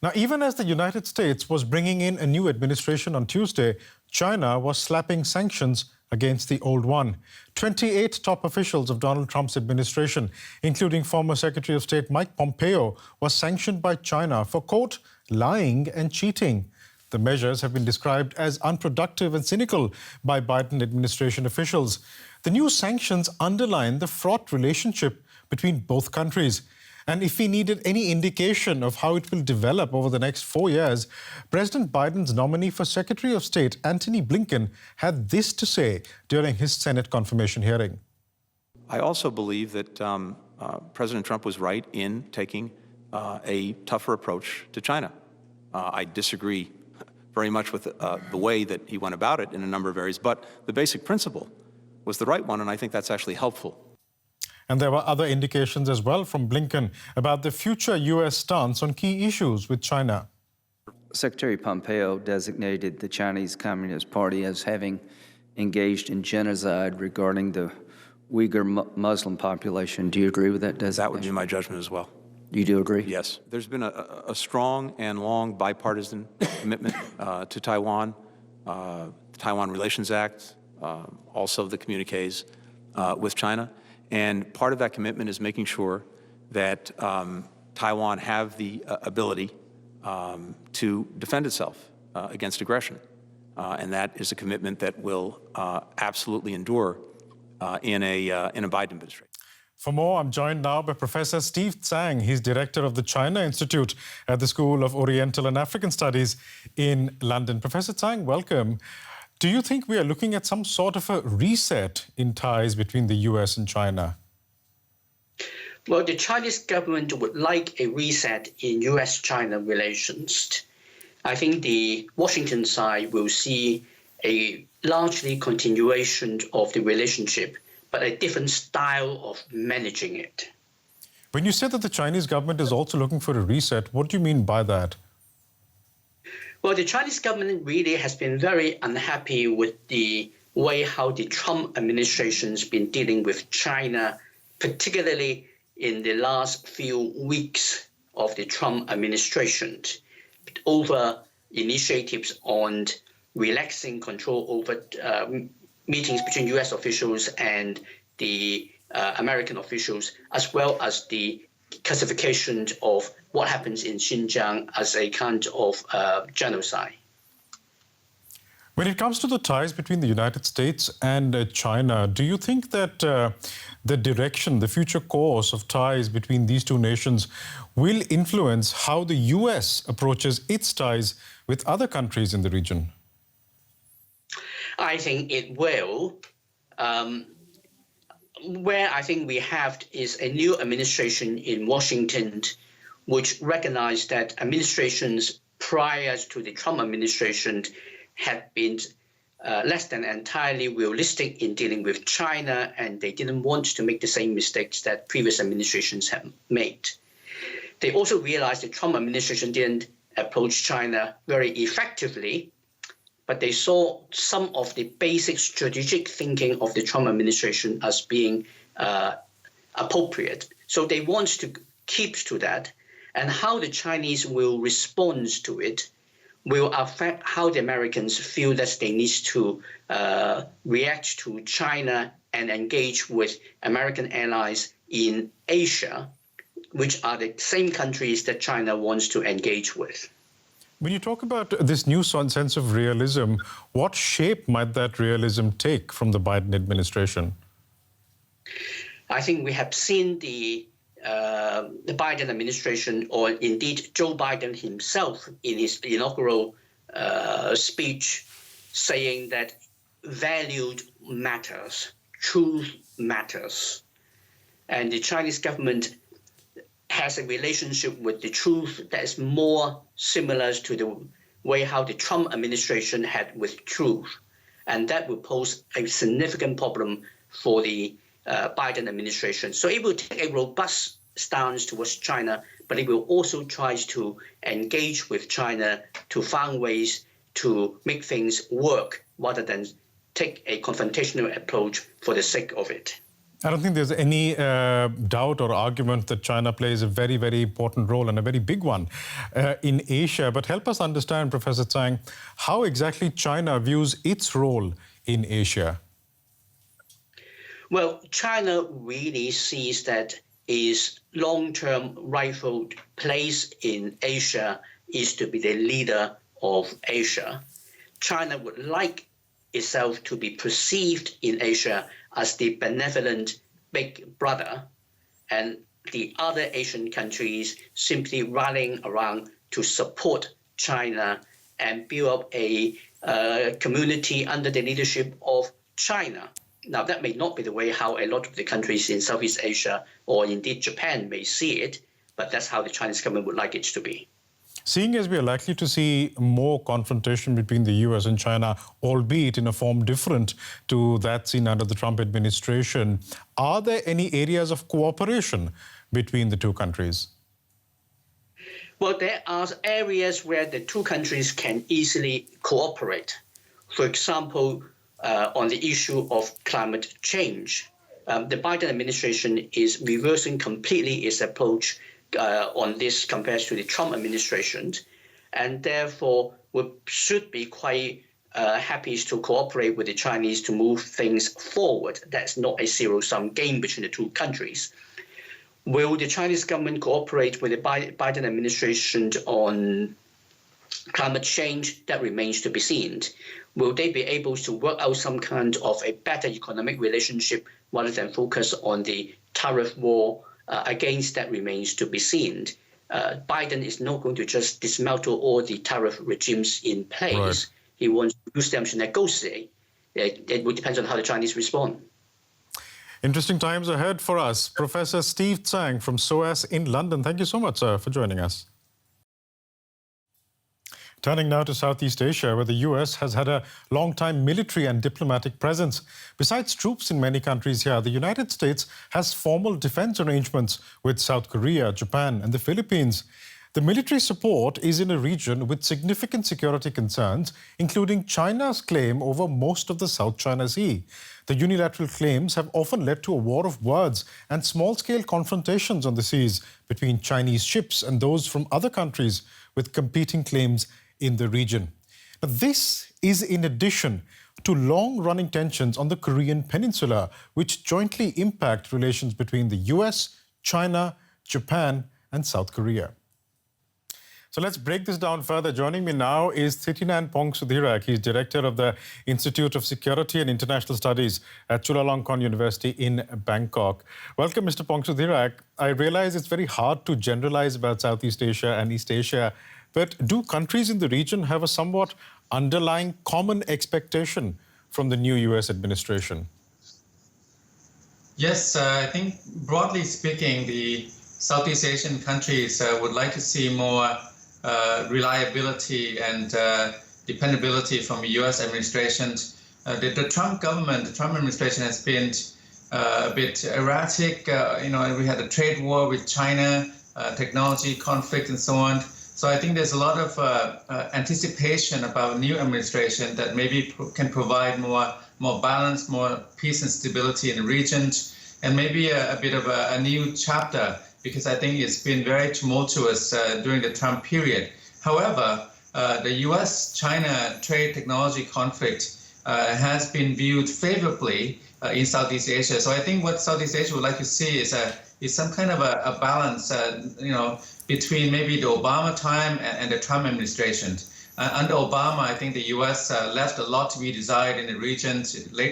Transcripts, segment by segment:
Now, even as the United States was bringing in a new administration on Tuesday, China was slapping sanctions against the old one. 28 top officials of Donald Trump's administration, including former Secretary of State Mike Pompeo, was sanctioned by China for, quote, lying and cheating. The measures have been described as unproductive and cynical by Biden administration officials. The new sanctions underline the fraught relationship between both countries. And if we needed any indication of how it will develop over the next 4 years, President Biden's nominee for Secretary of State, Antony Blinken, had this to say during his Senate confirmation hearing. I also believe that President Trump was right in taking a tougher approach to China. I disagree very much with the way that he went about it in a number of areas, but the basic principle was the right one, and I think that's actually helpful. And there were other indications as well from Blinken about the future U.S. stance on key issues with China. Secretary Pompeo designated the Chinese Communist Party as having engaged in genocide regarding the Uighur Muslim population. Do you agree with that designation? That would be my judgment as well. You do agree? Yes. There's been a strong and long bipartisan commitment to Taiwan, the Taiwan Relations Act, also the communiques with China. And part of that commitment is making sure that Taiwan have the ability to defend itself against aggression. And that is a commitment that will absolutely endure in a Biden administration. For more, I'm joined now by Professor Steve Tsang. He's director of the China Institute at the School of Oriental and African Studies in London. Professor Tsang, welcome. Do you think we are looking at some sort of a reset in ties between the US and China? Well, the Chinese government would like a reset in US-China relations. I think the Washington side will see a largely continuation of the relationship, but a different style of managing it. When you said that the Chinese government is also looking for a reset, what do you mean by that? Well, the Chinese government really has been very unhappy with the way how the Trump administration has been dealing with China, particularly in the last few weeks of the Trump administration, over initiatives on relaxing control over meetings between U.S. officials and the American officials, as well as the classification of what happens in Xinjiang as a kind of genocide. When it comes to the ties between the United States and China, do you think that the direction, the future course of ties between these two nations will influence how the US approaches its ties with other countries in the region? I think it will. Where I think we have is a new administration in Washington, which recognized that administrations prior to the Trump administration had been less than entirely realistic in dealing with China, and they didn't want to make the same mistakes that previous administrations have made. They also realized the Trump administration didn't approach China very effectively, but they saw some of the basic strategic thinking of the Trump administration as being appropriate. So they want to keep to that, and how the Chinese will respond to it will affect how the Americans feel that they need to react to China and engage with American allies in Asia, which are the same countries that China wants to engage with. When you talk about this new sense of realism, what shape might that realism take from the Biden administration? I think we have seen the Biden administration, or indeed Joe Biden himself, in his inaugural speech, saying that value matters, truth matters. And the Chinese government has a relationship with the truth that is more similar to the way how the Trump administration had with truth. And that will pose a significant problem for the Biden administration. So it will take a robust stance towards China, but it will also try to engage with China to find ways to make things work rather than take a confrontational approach for the sake of it. I don't think there's any doubt or argument that China plays a very, very important role and a very big one in Asia. But help us understand, Professor Tsang, how exactly China views its role in Asia. Well, China really sees that its long-term rightful place in Asia is to be the leader of Asia. China would like itself to be perceived in Asia as the benevolent big brother, and the other Asian countries simply rallying around to support China and build up a community under the leadership of China. Now, that may not be the way how a lot of the countries in Southeast Asia or indeed Japan may see it, but that's how the Chinese government would like it to be. Seeing as we are likely to see more confrontation between the US and China, albeit in a form different to that seen under the Trump administration, are there any areas of cooperation between the two countries? Well, there are areas where the two countries can easily cooperate. For example, on the issue of climate change. The Biden administration is reversing completely its approach on this compared to the Trump administration, and therefore we should be quite happy to cooperate with the Chinese to move things forward. That's not a zero-sum game between the two countries. Will the Chinese government cooperate with the Biden administration on climate change? That remains to be seen. Will they be able to work out some kind of a better economic relationship rather than focus on the tariff war? Against that remains to be seen. Biden is not going to just dismantle all the tariff regimes in place. Right. He wants to use them to negotiate. It will depend on how the Chinese respond. Interesting times ahead for us. Professor Steve Tsang from SOAS in London. Thank you so much, sir, for joining us. Turning now to Southeast Asia, where the US has had a long-time military and diplomatic presence. Besides troops in many countries here, the United States has formal defense arrangements with South Korea, Japan, and the Philippines. The military support is in a region with significant security concerns, including China's claim over most of the South China Sea. The unilateral claims have often led to a war of words and small-scale confrontations on the seas between Chinese ships and those from other countries with competing claims in the region. Now, this is in addition to long-running tensions on the Korean Peninsula, which jointly impact relations between the US, China, Japan, and South Korea. So let's break this down further. Joining me now is Thitinan Pongsudhirak. He's director of the Institute of Security and International Studies at Chulalongkorn University in Bangkok. Welcome, Mr. Pongsudhirak. I realize it's very hard to generalize about Southeast Asia and East Asia, but do countries in the region have a somewhat underlying common expectation from the new US administration? Yes, I think broadly speaking, the Southeast Asian countries would like to see more reliability and dependability from the US administration. The Trump government, the Trump administration has been a bit erratic. We had a trade war with China, technology conflict and so on. So I think there's a lot of anticipation about new administration that maybe can provide more balance, more peace and stability in the region, and maybe a bit of a new chapter, because I think it's been very tumultuous during the Trump period. However, the US-China trade technology conflict has been viewed favorably in Southeast Asia. So I think what Southeast Asia would like to see is some kind of a balance, between maybe the Obama time and the Trump administration. Under Obama, I think the U.S. left a lot to be desired in the region,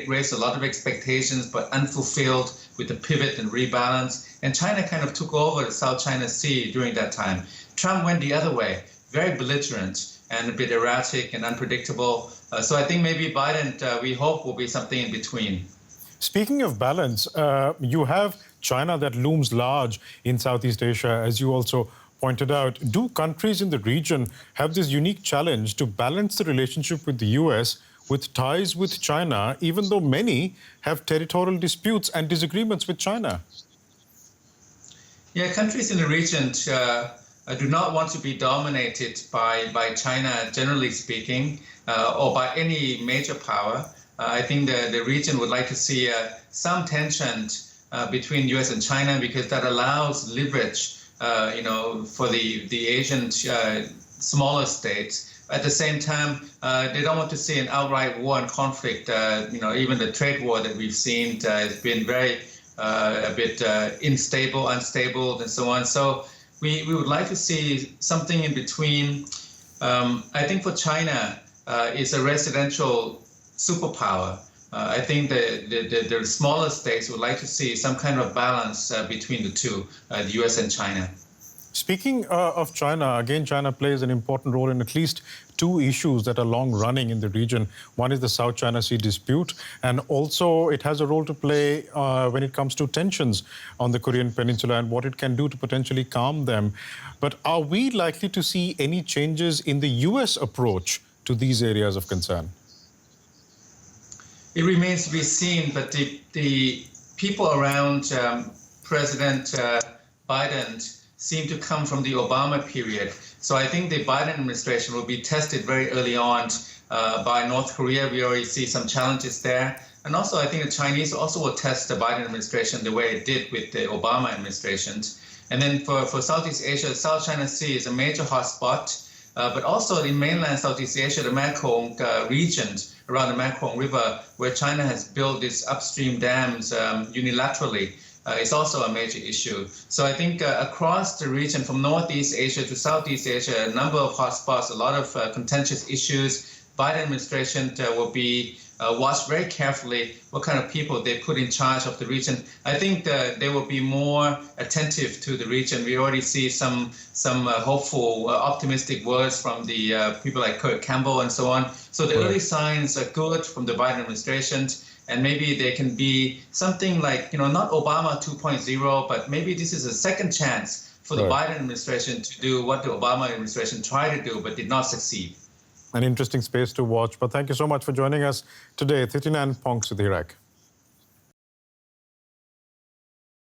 raised a lot of expectations, but unfulfilled with the pivot and rebalance. And China kind of took over the South China Sea during that time. Trump went the other way, very belligerent and a bit erratic and unpredictable. So I think maybe Biden, we hope, will be something in between. Speaking of balance, you have China that looms large in Southeast Asia, as you also pointed out. Do countries in the region have this unique challenge to balance the relationship with the US with ties with China, even though many have territorial disputes and disagreements with China? Yeah, countries in the region do not want to be dominated by China, generally speaking, or by any major power. I think the region would like to see some tension between U.S. and China, because that allows leverage, for the Asian smaller states. At the same time, they don't want to see an outright war and conflict. Even the trade war that we've seen has been very a bit unstable, and so on. So we would like to see something in between. I think for China, it's a residential superpower. I think the smaller states would like to see some kind of balance between the two, the U.S. and China. Speaking of China, again, China plays an important role in at least two issues that are long-running in the region. One is the South China Sea dispute, and also it has a role to play when it comes to tensions on the Korean Peninsula and what it can do to potentially calm them. But are we likely to see any changes in the U.S. approach to these areas of concern? It remains to be seen, but the people around President Biden seem to come from the Obama period. So I think the Biden administration will be tested very early on by North Korea. We already see some challenges there. And also I think the Chinese also will test the Biden administration the way it did with the Obama administration. And then for Southeast Asia, South China Sea is a major hotspot, but also in mainland Southeast Asia, the Mekong region around the Mekong River, where China has built these upstream dams unilaterally, is also a major issue. So I think across the region, from Northeast Asia to Southeast Asia, a number of hotspots, a lot of contentious issues. Biden administration will be watched very carefully what kind of people they put in charge of the region. I think they will be more attentive to the region. We already see some hopeful, optimistic words from the people like Kurt Campbell and so on. So the early signs are good from the Biden administration. And maybe there can be something like, not Obama 2.0, but maybe this is a second chance for the Biden administration to do what the Obama administration tried to do, but did not succeed. An interesting space to watch. But thank you so much for joining us today. Thitinan Pongsuthirek.